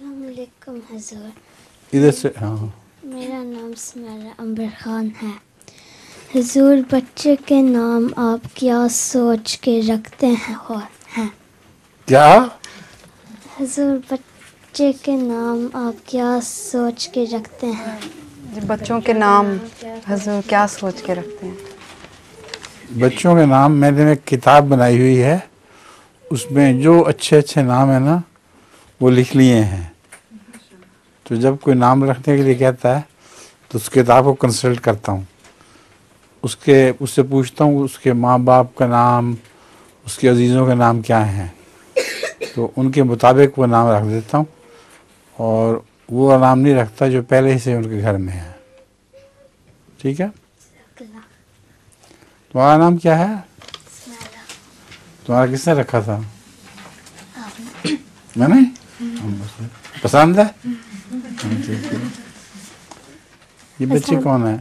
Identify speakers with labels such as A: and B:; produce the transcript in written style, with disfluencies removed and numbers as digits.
A: السلام علیکم حضور.
B: ادھر سے. ہاں.
A: میرا نام سمیرہ امبر خان ہے. حضور بچے کے نام آپ کیا سوچ کے رکھتے ہیں؟
B: کیا؟
A: حضور بچے کے نام آپ کیا سوچ کے رکھتے ہیں؟
C: بچوں کے نام حضور کیا سوچ کے رکھتے ہیں؟
B: بچوں کے نام میں نے ایک کتاب بنائی ہوئی ہے، اس میں جو اچھے اچھے نام ہیں نا وہ لکھ لیے ہیں. تو جب کوئی نام رکھنے کے لیے کہتا ہے تو اس کتاب کو کنسلٹ کرتا ہوں، اس سے پوچھتا ہوں اس کے ماں باپ کا نام، اس کے عزیزوں کے نام کیا ہیں، تو ان کے مطابق وہ نام رکھ دیتا ہوں، اور وہ نام نہیں رکھتا جو پہلے ہی سے ان کے گھر میں ہے. ٹھیک ہے؟ تمہارا نام کیا ہے؟ تمہارا کس نے رکھا تھا؟ میں نے. پسند ہے؟ یہ بچے کون ہے؟